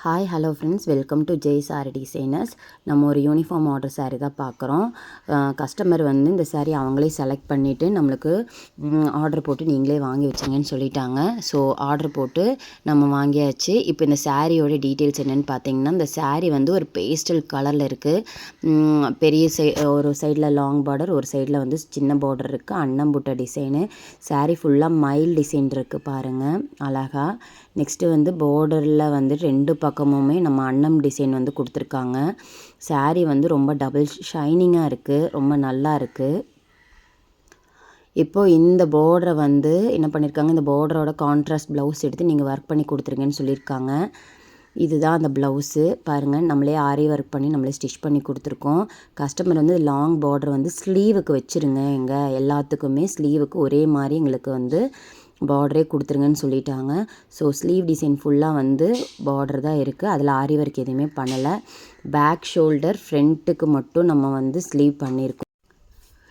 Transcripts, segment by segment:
Hi hello friends, welcome to Jai sorry designers. நம்ம ஒரு uniform order sari தான் பார்க்குறோம். கஸ்டமர் வந்து இந்த சாரீ அவங்களே செலக்ட் பண்ணிவிட்டு நம்மளுக்கு ஆர்டர் போட்டு நீங்களே வாங்கி வச்சிங்கன்னு சொல்லிட்டாங்க. ஸோ ஆர்டர் போட்டு நம்ம வாங்கியாச்சு. இப்போ இந்த சாரியோட டீட்டெயில்ஸ் என்னென்னு பார்த்தீங்கன்னா, இந்த சாரீ வந்து ஒரு பேஸ்டல் கலரில் இருக்குது. பெரிய ஒரு சைடில் லாங் பார்டர், ஒரு சைடில் வந்து சின்ன பார்டர் இருக்குது. அன்னம்புட்ட டிசைனு. சாரீ ஃபுல்லாக மயில் டிசைன் இருக்குது பாருங்கள், அழகா. நெக்ஸ்ட்டு வந்து பார்டரில் வந்து 2 பக்கமுமே நம்ம அன்னம் டிசைன் வந்து கொடுத்துருக்காங்க. சாரீ வந்து ரொம்ப டபுள் ஷைனிங்காக இருக்குது, ரொம்ப நல்லா இருக்குது. இப்போது இந்த பார்டரை வந்து என்ன பண்ணியிருக்காங்க, இந்த பார்டரோட கான்ட்ராஸ்ட் ப்ளவுஸ் எடுத்து நீங்கள் ஒர்க் பண்ணி கொடுத்துருங்கன்னு சொல்லியிருக்காங்க. இதுதான் அந்த ப்ளவுஸு பாருங்கள். நம்மளே ஆரி ஒர்க் பண்ணி நம்மளே ஸ்டிச் பண்ணி கொடுத்துருக்கோம். கஸ்டமர் வந்து லாங் பார்டர் வந்து ஸ்லீவுக்கு வச்சுருங்க, எங்கள் எல்லாத்துக்குமே ஸ்லீவுக்கு ஒரே மாதிரி எங்களுக்கு வந்து பார்டரே கொடுத்துருங்கன்னு சொல்லிட்டாங்க. ஸோ ஸ்லீவ் டிசைன் ஃபுல்லாக வந்து பார்டர் தான் இருக்குது. அதில் ஆரி ஒர்க் எதுவுமே பண்ணலை. பேக் ஷோல்டர் ஃப்ரண்ட்டுக்கு மட்டும் நம்ம வந்து ஸ்லீவ் பண்ணியிருக்கோம்.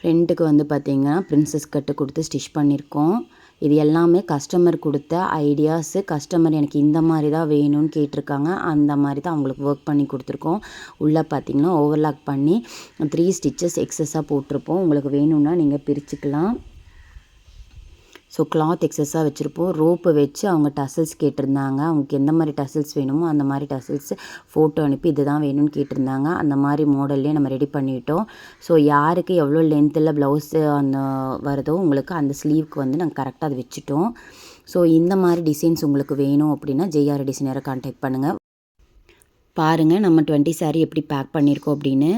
ஃப்ரண்ட்டுக்கு வந்து பார்த்திங்கன்னா பிரின்சஸ் கட்டு கொடுத்து ஸ்டிச் பண்ணியிருக்கோம். இது எல்லாமே கஸ்டமர் கொடுத்த ஐடியாஸு. கஸ்டமர் எனக்கு இந்த மாதிரி தான் வேணும்னு கேட்டிருக்காங்க. அந்த மாதிரி தான் அவங்களுக்கு ஒர்க் பண்ணி கொடுத்துருக்கோம். உள்ளே பார்த்திங்கன்னா ஓவர்லாக் பண்ணி 3 ஸ்டிச்சஸ் எக்ஸஸாக போட்டிருப்போம். உங்களுக்கு வேணும்னா நீங்கள் பிரிச்சுக்கலாம். ஸோ கிளாத் எக்ஸஸாக வச்சுருப்போம். ரோப்பு வச்சு அவங்க டசல்ஸ் கேட்டிருந்தாங்க. அவங்களுக்கு எந்த மாதிரி டசல்ஸ் வேணுமோ அந்த மாதிரி டசல்ஸ் ஃபோட்டோ அனுப்பி இது தான் வேணும்னு கேட்டிருந்தாங்க. அந்த மாதிரி மாடல்லே நம்ம ரெடி பண்ணிட்டோம். ஸோ யாருக்கு எவ்வளோ லென்த்தில் ப்ளவுஸு அந்த வருதோ உங்களுக்கு அந்த ஸ்லீவ்க்கு வந்து நாங்கள் கரெக்டாக அதை வச்சுட்டோம். ஸோ இந்த மாதிரி டிசைன்ஸ் உங்களுக்கு வேணும் அப்படின்னா ஜேஆர் டிசைனரை கான்டாக்ட் பண்ணுங்கள். பாருங்கள் நம்ம 20 சாரீ எப்படி பேக் பண்ணியிருக்கோம் அப்படின்னு.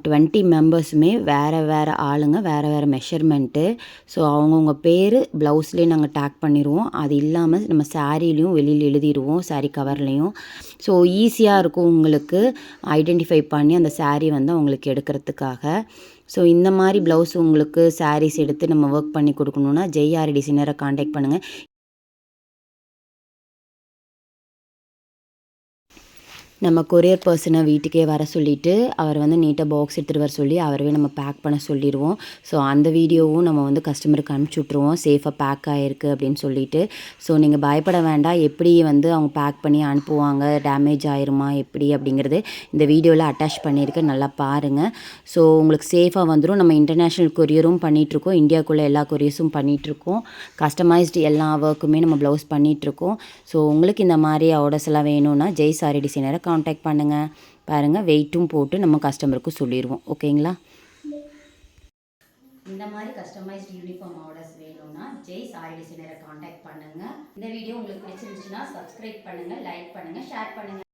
20 மெம்பர்ஸுமே வேறு ஆளுங்க, வேறு மெஷர்மெண்ட்டு. ஸோ அவங்கவுங்க பேர் ப்ளவுஸ்லேயே நாங்கள் டேக் பண்ணிடுவோம். அது இல்லாமல் நம்ம சாரீலையும் வெளியில் எழுதிடுவோம், சாரீ கவர்லேயும். ஸோ ஈஸியாக இருக்கும் உங்களுக்கு ஐடென்டிஃபை பண்ணி அந்த சாரீ வந்து அவங்களுக்கு எடுக்கிறதுக்காக. ஸோ இந்த மாதிரி ப்ளவுஸ் உங்களுக்கு சாரீஸ் எடுத்து நம்ம ஒர்க் பண்ணி கொடுக்கணுன்னா ஜேஆர் டிசைனரை கான்டாக்ட் பண்ணுங்கள். நம்ம கொரியர் பர்சனை வீட்டுக்கே வர சொல்லிவிட்டு அவர் வந்து நீட்டாக பாக்ஸ் எடுத்துகிட்டு வர சொல்லி அவரவே நம்ம பேக் பண்ண சொல்லிடுவோம். ஸோ அந்த வீடியோவும் நம்ம வந்து கஸ்டமருக்கு அனுப்பிச்சி விட்ருவோம், சேஃபாக பேக் ஆகிருக்கு அப்படின்னு சொல்லிட்டு. ஸோ நீங்கள் பயப்பட வேண்டாம், எப்படி வந்து அவங்க பேக் பண்ணி அனுப்புவாங்க, டேமேஜ் ஆயிருமா எப்படி அப்படிங்கிறது இந்த வீடியோவில் அட்டாச் பண்ணியிருக்கேன், நல்லா பாருங்கள். ஸோ உங்களுக்கு சேஃபாக வந்துடும். நம்ம இன்டர்நேஷ்னல் கொரியரும் பண்ணிகிட்ருக்கோம், இந்தியாவுக்குள்ளே எல்லா கொரியர்ஸும் பண்ணிகிட்ருக்கோம். கஸ்டமைஸ்டு எல்லா ஒர்க்குமே நம்ம ப்ளவுஸ் பண்ணிகிட்ருக்கோம். ஸோ உங்களுக்கு இந்த மாதிரி ஆர்டர்ஸ் எல்லாம் வேணும்னா ஜெய் சாரி டிசைனரை கான்டாக்ட் பண்ணுங்கள். பாருங்கள், வெயிட்டும் போட்டு நம்ம கஸ்டமருக்கு சொல்லிடுவோம். ஓகேங்களா? இந்த மாதிரி கஸ்டமைஸ்டு யூனிஃபார்ம் ஆர்டர்ஸ் வேணும்னா ஜெய் சாரி டிசைனரை கான்டாக்ட் பண்ணுங்கள். இந்த வீடியோ உங்களுக்கு பிடிச்சிருந்துச்சுன்னா சப்ஸ்கிரைப் பண்ணுங்கள், லைக் பண்ணுங்கள், ஷேர் பண்ணுங்கள்.